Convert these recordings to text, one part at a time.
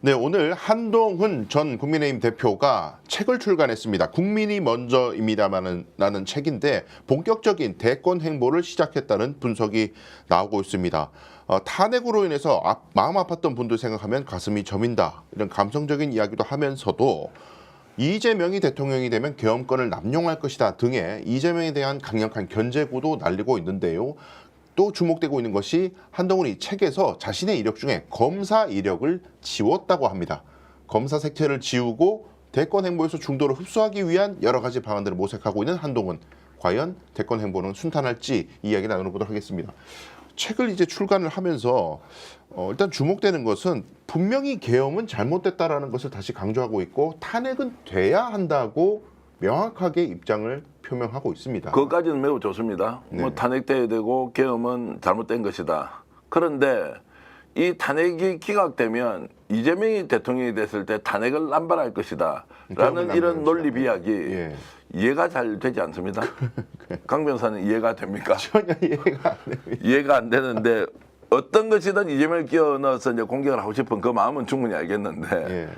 네, 오늘 한동훈 전 국민의힘 대표가 책을 출간했습니다. 국민이 먼저입니다라는 책인데 본격적인 대권 행보를 시작했다는 분석이 나오고 있습니다. 탄핵으로 인해서 마음 아팠던 분들 생각하면 가슴이 저민다. 이런 감성적인 이야기도 하면서도 이재명이 대통령이 되면 계엄권을 남용할 것이다 등의 이재명에 대한 강력한 견제구도 날리고 있는데요. 또 주목되고 있는 것이 한동훈이 책에서 자신의 이력 중에 검사 이력을 지웠다고 합니다. 검사 색채를 지우고 대권 행보에서 중도를 흡수하기 위한 여러 가지 방안들을 모색하고 있는 한동훈. 과연 대권 행보는 순탄할지 이야기 나눠보도록 하겠습니다. 책을 이제 출간을 하면서 일단 주목되는 것은 분명히 계엄은 잘못됐다라는 것을 다시 강조하고 있고 탄핵은 돼야 한다고 명확하게 입장을 표명하고 있습니다. 그것까지는 매우 좋습니다. 네. 뭐 탄핵돼야 되고 계엄은 잘못된 것이다. 그런데 이 탄핵이 기각되면 이재명이 대통령이 됐을 때 탄핵을 남발할 것이다. 라는 이런 논리 비약이 예. 이해가 잘 되지 않습니다. 강 변호사는 이해가 됩니까? 전혀 이해가 안 됩니다. 이해가 안 되는데 어떤 것이든 이재명을 끼워 넣어서 이제 공격을 하고 싶은 그 마음은 충분히 알겠는데 예.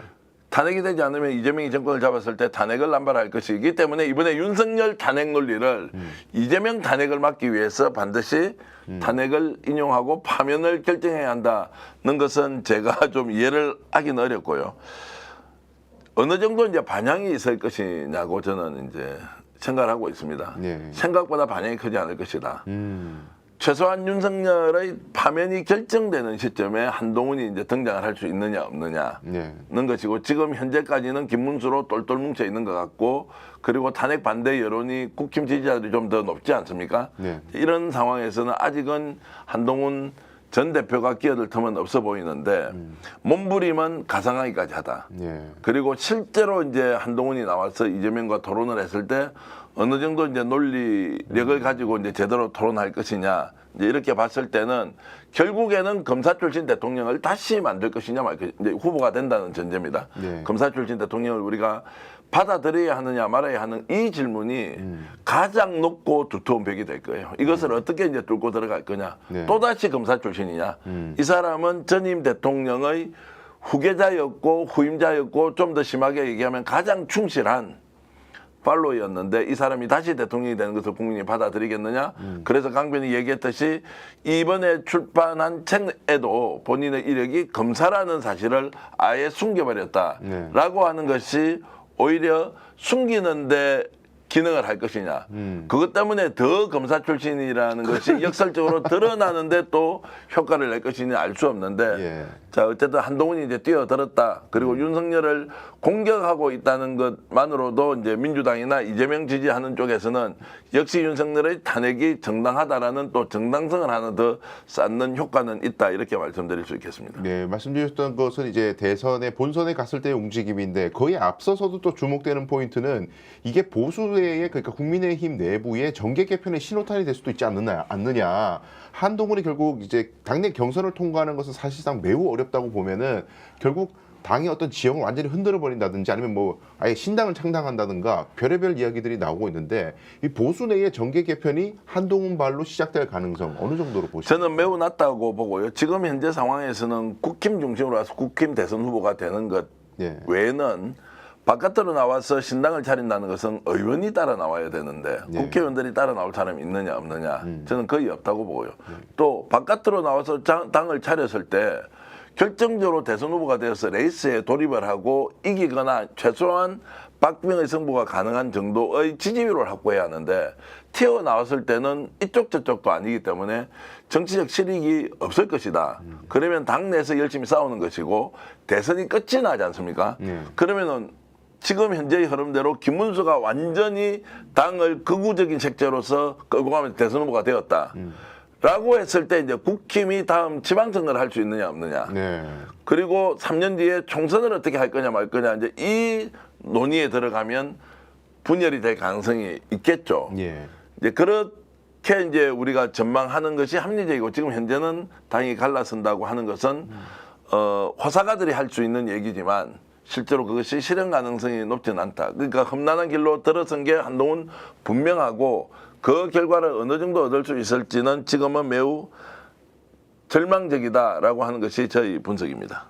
탄핵이 되지 않으면 이재명이 정권을 잡았을 때 탄핵을 남발할 것이기 때문에 이번에 윤석열 탄핵 논리를 이재명 탄핵을 막기 위해서 반드시 탄핵을 인용하고 파면을 결정해야 한다는 것은 제가 좀 이해를 하기는 어렵고요. 어느 정도 이제 반향이 있을 것이냐고 저는 이제 생각을 하고 있습니다. 네. 생각보다 반향이 크지 않을 것이다. 최소한 윤석열의 파면이 결정되는 시점에 한동훈이 이제 등장을 할 수 있느냐 없느냐는 네. 것이고 지금 현재까지는 김문수로 똘똘 뭉쳐 있는 것 같고 그리고 탄핵 반대 여론이 국힘 지지자들이 좀 더 높지 않습니까? 네. 이런 상황에서는 아직은 한동훈 전 대표가 끼어들 틈은 없어 보이는데 몸부림은 가상하기까지 하다. 네. 그리고 실제로 이제 한동훈이 나와서 이재명과 토론을 했을 때 어느 정도 이제 논리력을 가지고 이제 제대로 토론할 것이냐 이제 이렇게 봤을 때는 결국에는 검사 출신 대통령을 다시 만들 것이냐 말 것이냐 이제 후보가 된다는 전제입니다. 네. 검사 출신 대통령을 우리가 받아들여야 하느냐 말아야 하는 이 질문이 가장 높고 두터운 벽이 될 거예요. 이것을 어떻게 이제 뚫고 들어갈 거냐. 네. 또다시 검사 출신이냐. 이 사람은 전임 대통령의 후계자였고 후임자였고 좀 더 심하게 얘기하면 가장 충실한 팔로이였는데 이 사람이 다시 대통령이 되는 것을 국민이 받아들이겠느냐. 그래서 강변이 얘기했듯이 이번에 출판한 책에도 본인의 이력이 검사라는 사실을 아예 숨겨버렸다라고 하는 것이 오히려 숨기는데 기능을 할 것이냐. 그것 때문에 더 검사 출신이라는 것이 역설적으로 드러나는데 또 효과를 낼 것이냐 알 수 없는데 예. 자 어쨌든 한동훈이 이제 뛰어들었다. 그리고 윤석열을 공격하고 있다는 것만으로도 이제 민주당이나 이재명 지지하는 쪽에서는 역시 윤석열의 탄핵이 정당하다라는 또 정당성을 하나 더 쌓는 효과는 있다 이렇게 말씀드릴 수 있겠습니다. 네, 말씀드렸던 것은 이제 대선에 본선에 갔을 때의 움직임인데 거의 앞서서도 또 주목되는 포인트는 이게 보수의 그러니까 국민의힘 내부의 정계 개편의 신호탄이 될 수도 있지 않느냐. 한동훈이 결국 이제 당내 경선을 통과하는 것은 사실상 매우 어렵다고 보면은 결국 당의 어떤 지형을 완전히 흔들어 버린다든지 아니면 뭐 아예 신당을 창당한다든가 별의별 이야기들이 나오고 있는데 이 보수 내의 정계 개편이 한동훈 발로 시작될 가능성 어느 정도로 보시나요? 저는 매우 낮다고 보고요. 지금 현재 상황에서는 국힘 중심으로 와서 국힘 대선 후보가 되는 것 예. 외에는 바깥으로 나와서 신당을 차린다는 것은 의원이 따라 나와야 되는데 네. 국회의원들이 따라 나올 사람이 있느냐 없느냐 저는 거의 없다고 보고요. 또 바깥으로 나와서 당을 차렸을 때 결정적으로 대선 후보가 되어서 레이스에 돌입을 하고 이기거나 최소한 박빙의 승부가 가능한 정도의 지지율을 확보해야 하는데 튀어나왔을 때는 이쪽 저쪽도 아니기 때문에 정치적 실익이 없을 것이다. 그러면 당내에서 열심히 싸우는 것이고 대선이 끝이 나지 않습니까? 그러면은 지금 현재의 흐름대로 김문수가 완전히 당을 극우적인 색채로서 끌고 가면서 대선 후보가 되었다. 라고 했을 때 이제 국힘이 다음 지방선거를 할 수 있느냐 없느냐. 네. 그리고 3년 뒤에 총선을 어떻게 할 거냐 말 거냐 이제 이 논의에 들어가면 분열이 될 가능성이 있겠죠. 예. 이제 그렇게 이제 우리가 전망하는 것이 합리적이고 지금 현재는 당이 갈라선다고 하는 것은 호사가들이 할 수 있는 얘기지만 실제로 그것이 실현 가능성이 높지는 않다. 그러니까 험난한 길로 들어선 게 한동훈 분명하고 그 결과를 어느 정도 얻을 수 있을지는 지금은 매우 절망적이다라고 하는 것이 저희 분석입니다.